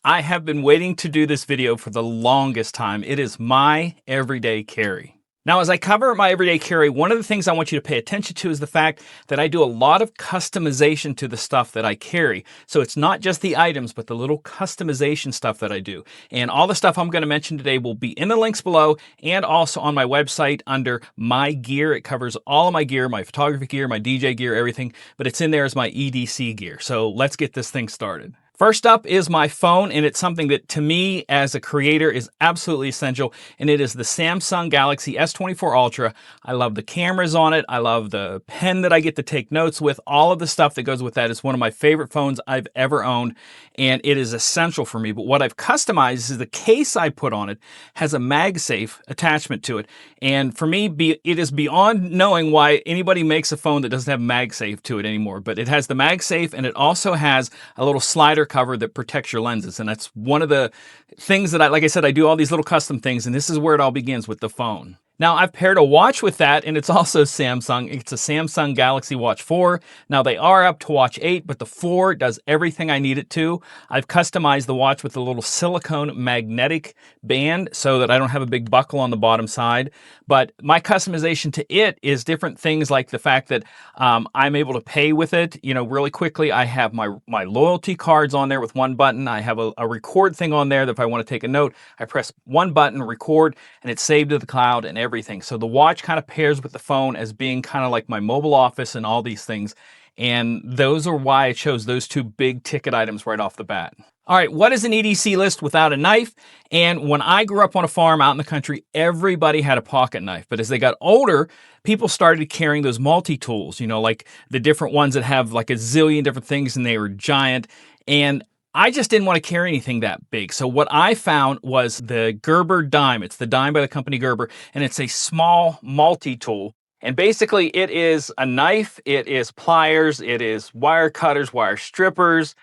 I have been waiting to do this video for the longest time. It is my everyday carry. Now, as I cover my everyday carry, one of the things I want you to pay attention to is the fact that I do a lot of customization to the stuff that I carry. So it's not just the items, but the little customization stuff that I do. And all the stuff I'm going to mention today will be in the links below and also on my website under My Gear. It covers all of my gear, my photography gear, my DJ gear, everything, but it's in there as my EDC gear. So let's get this thing started. First up is my phone, and it's something that to me as a creator is absolutely essential, and it is the Samsung Galaxy S24 Ultra. I love the cameras on it. I love the pen that I get to take notes with. All of the stuff that goes with that is one of my favorite phones I've ever owned, and it is essential for me. But what I've customized is the case I put on it has a MagSafe attachment to it, and for me, it is beyond knowing why anybody makes a phone that doesn't have MagSafe to it anymore. But it has the MagSafe, and it also has a little slider cover that protects your lenses. And that's one of the things that like I said, I do all these little custom things, and this is where it all begins with the phone. Now, I've paired a watch with that, and it's also Samsung. It's a Samsung Galaxy Watch 4. Now, they are up to Watch 8, but the 4 does everything I need it to. I've customized the watch with a little silicone magnetic band so that I don't have a big buckle on the bottom side. But my customization to it is different things like the fact that I'm able to pay with it, really quickly. I have my loyalty cards on there with one button. I have a record thing on there that if I want to take a note, I press one button, record, and it's saved to the cloud and everything. So the watch kind of pairs with the phone as being kind of like my mobile office and all these things. And those are why I chose those two big ticket items right off the bat. All right, what is an EDC list without a knife? And when I grew up on a farm out in the country, everybody had a pocket knife. But as they got older, people started carrying those multi-tools, like the different ones that have like a zillion different things and they were giant. And I just didn't want to carry anything that big. So what I found was the Gerber dime. It's the dime by the company Gerber, and it's a small multi-tool. And basically it is a knife, it is pliers, it is wire cutters, wire strippers,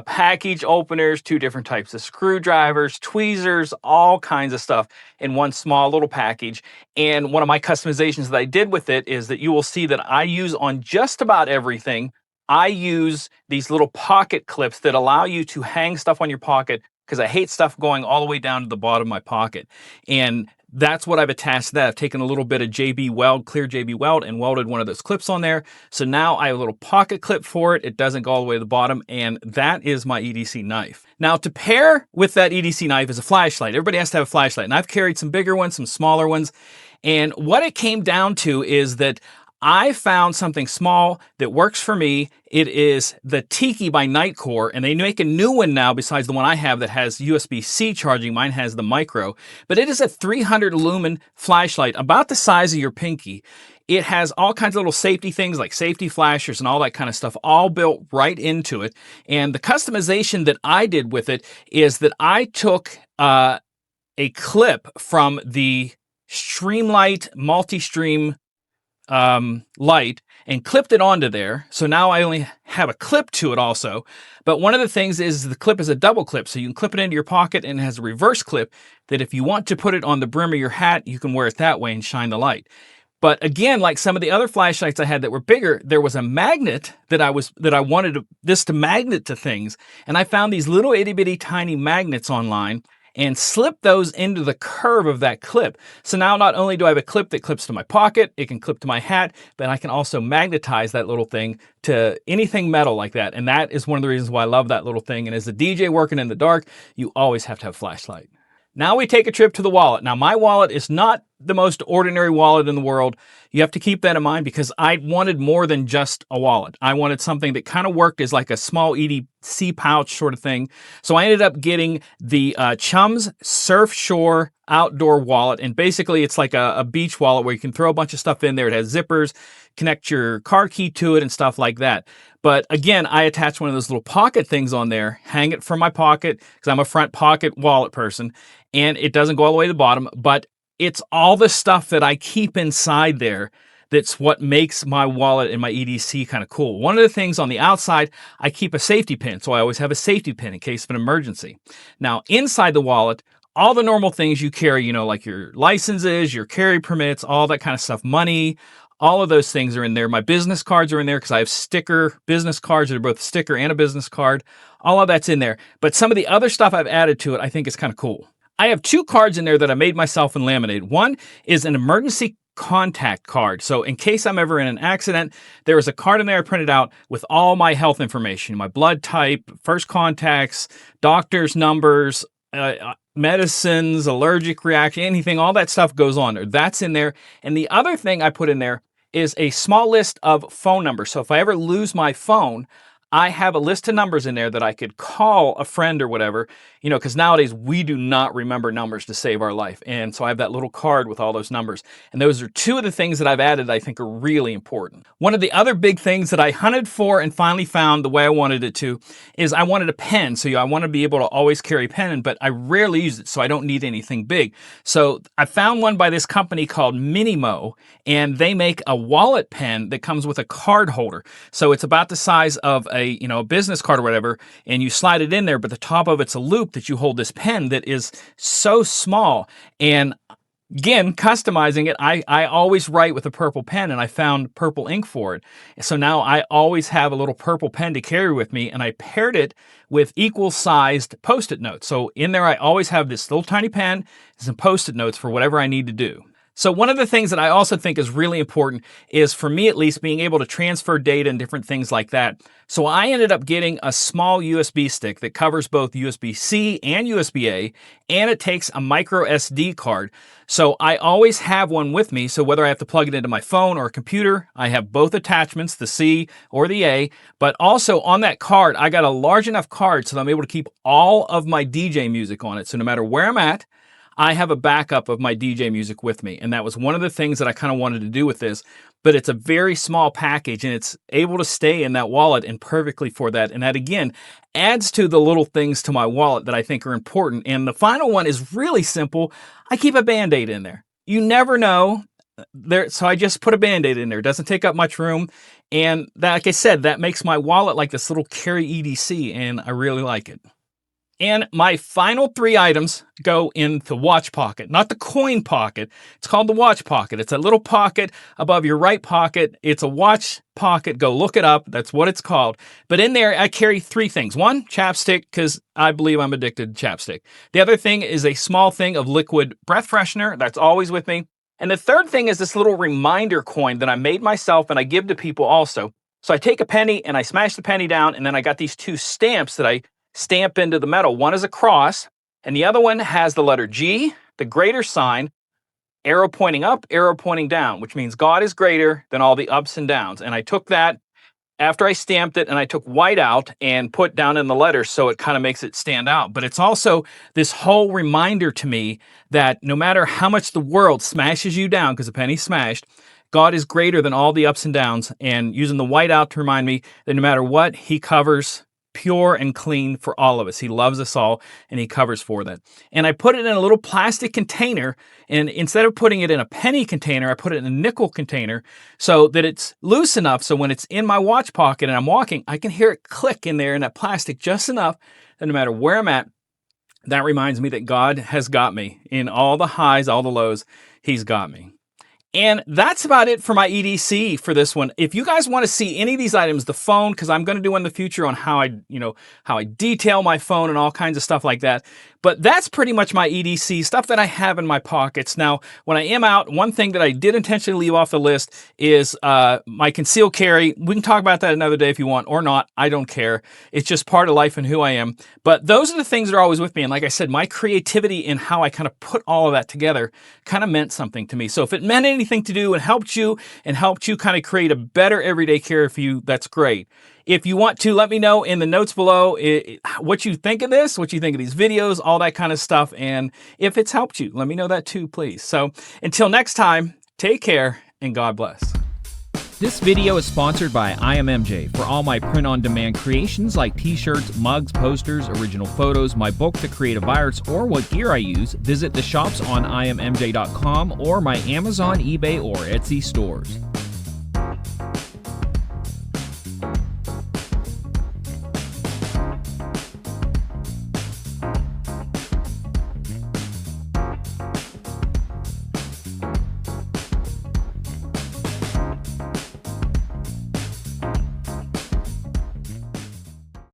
package openers, two different types of screwdrivers, tweezers, all kinds of stuff in one small little package. And one of my customizations that I did with it is that you will see that I use on just about everything. I use these little pocket clips that allow you to hang stuff on your pocket because I hate stuff going all the way down to the bottom of my pocket. And that's what I've attached to that. I've taken a little bit of JB Weld, clear JB Weld, and welded one of those clips on there. So now I have a little pocket clip for it. It doesn't go all the way to the bottom, and that is my EDC knife. Now, to pair with that EDC knife is a flashlight. Everybody has to have a flashlight, and I've carried some bigger ones, some smaller ones. And what it came down to is that I found something small that works for me. It is the Tiki by Nightcore, and they make a new one now besides the one I have that has USB-C charging. Mine has the micro, but it is a 300 lumen flashlight about the size of your pinky. It has all kinds of little safety things like safety flashers and all that kind of stuff all built right into it. And the customization that I did with it is that I took a clip from the Streamlight multi-stream light and clipped it onto there. So now I only have a clip to it also. But one of the things is the clip is a double clip. So you can clip it into your pocket, and it has a reverse clip that if you want to put it on the brim of your hat, you can wear it that way and shine the light. But again, like some of the other flashlights I had that were bigger, there was a magnet that I wanted this to magnet to things. And I found these little itty bitty tiny magnets online and slip those into the curve of that clip. So now not only do I have a clip that clips to my pocket, it can clip to my hat, but I can also magnetize that little thing to anything metal like that. And that is one of the reasons why I love that little thing. And as a DJ working in the dark, you always have to have a flashlight. Now we take a trip to the wallet. Now my wallet is not the most ordinary wallet in the world. You have to keep that in mind because I wanted more than just a wallet. I wanted something that kind of worked as like a small EDC pouch sort of thing. So I ended up getting the Chums Surf Shore Outdoor Wallet. And basically it's like a beach wallet where you can throw a bunch of stuff in there. It has zippers, connect your car key to it and stuff like that. But again, I attached one of those little pocket things on there, hang it from my pocket because I'm a front pocket wallet person, and it doesn't go all the way to the bottom, but it's all the stuff that I keep inside there that's what makes my wallet and my EDC kind of cool. One of the things on the outside, I keep a safety pin, so I always have a safety pin in case of an emergency. Now, inside the wallet, all the normal things you carry, like your licenses, your carry permits, all that kind of stuff, money, All of those things are in there. My business cards are in there because I have sticker business cards that are both a sticker and a business card. All of that's in there. But some of the other stuff I've added to it, I think is kind of cool. I have 2 cards in there that I made myself and laminated. One is an emergency contact card. So in case I'm ever in an accident, there is a card in there I printed out with all my health information, my blood type, first contacts, doctor's numbers, medicines, allergic reaction, anything, all that stuff goes on there. That's in there. And the other thing I put in there is a small list of phone numbers. So if I ever lose my phone, I have a list of numbers in there that I could call a friend or whatever, because nowadays we do not remember numbers to save our life. And so I have that little card with all those numbers. And those are 2 of the things that I've added I think are really important. One of the other big things that I hunted for and finally found the way I wanted it to is I wanted a pen. So I want to be able to always carry a pen, but I rarely use it, so I don't need anything big. So I found one by this company called immj, and they make a wallet pen that comes with a card holder. So it's about the size of a business card or whatever, and you slide it in there, but the top of it's a loop that you hold this pen that is so small. And again, customizing it, I always write with a purple pen, and I found purple ink for it. So now I always have a little purple pen to carry with me, and I paired it with equal-sized Post-it notes. So in there, I always have this little tiny pen and some Post-it notes for whatever I need to do. So one of the things that I also think is really important is, for me at least, being able to transfer data and different things like that. So I ended up getting a small USB stick that covers both USB-C and USB-A, and it takes a micro SD card. So I always have one with me. So whether I have to plug it into my phone or a computer, I have both attachments, the C or the A. But also on that card, I got a large enough card so that I'm able to keep all of my DJ music on it. So no matter where I'm at, I have a backup of my DJ music with me. And that was one of the things that I kind of wanted to do with this. But it's a very small package, and it's able to stay in that wallet and perfectly for that. And that, again, adds to the little things to my wallet that I think are important. And the final one is really simple. I keep a Band-Aid in there. You never know. So I just put a Band-Aid in there. It doesn't take up much room. And that, like I said, that makes my wallet like this little carry EDC, and I really like it. And my final 3 items go in the watch pocket, not the coin pocket. It's called the watch pocket. It's a little pocket above your right pocket. It's a watch pocket. Go look it up. That's what it's called. But in there, I carry 3 things. 1, chapstick, because I believe I'm addicted to chapstick. The other thing is a small thing of liquid breath freshener. That's always with me. And the third thing is this little reminder coin that I made myself and I give to people also. So I take a penny and I smash the penny down, and then I got these 2 stamps that I stamp into the metal. One is a cross, and the other one has the letter G, the greater sign, arrow pointing up, arrow pointing down, which means God is greater than all the ups and downs. And I took that after I stamped it, and I took white out and put down in the letters so it kind of makes it stand out. But it's also this whole reminder to me that no matter how much the world smashes you down, because a penny's smashed, God is greater than all the ups and downs. And using the white out to remind me that no matter what, He covers pure and clean for all of us. He loves us all, and He covers for that. And I put it in a little plastic container, and instead of putting it in a penny container, I put it in a nickel container so that it's loose enough so when it's in my watch pocket and I'm walking, I can hear it click in there in that plastic just enough that no matter where I'm at, that reminds me that God has got me. In all the highs, all the lows, He's got me. And that's about it for my EDC for this one. If you guys want to see any of these items, the phone, because I'm going to do in the future on how I detail my phone and all kinds of stuff like that. But that's pretty much my EDC, stuff that I have in my pockets. Now, when I am out, one thing that I did intentionally leave off the list is my concealed carry. We can talk about that another day if you want, or not. I don't care. It's just part of life and who I am. But those are the things that are always with me. And like I said, my creativity in how I kind of put all of that together kind of meant something to me. So if it meant anything to do and helped you kind of create a better everyday carry for you, that's great. If you want to, let me know in the notes below what you think of this, what you think of these videos, all that kind of stuff. And if it's helped you, let me know that too, please. So until next time, take care and God bless. This video is sponsored by immj. For all my print-on-demand creations like t-shirts, mugs, posters, original photos, my book, The Creative Virus, or what gear I use, visit the shops on immj.com or my Amazon, eBay, or Etsy stores.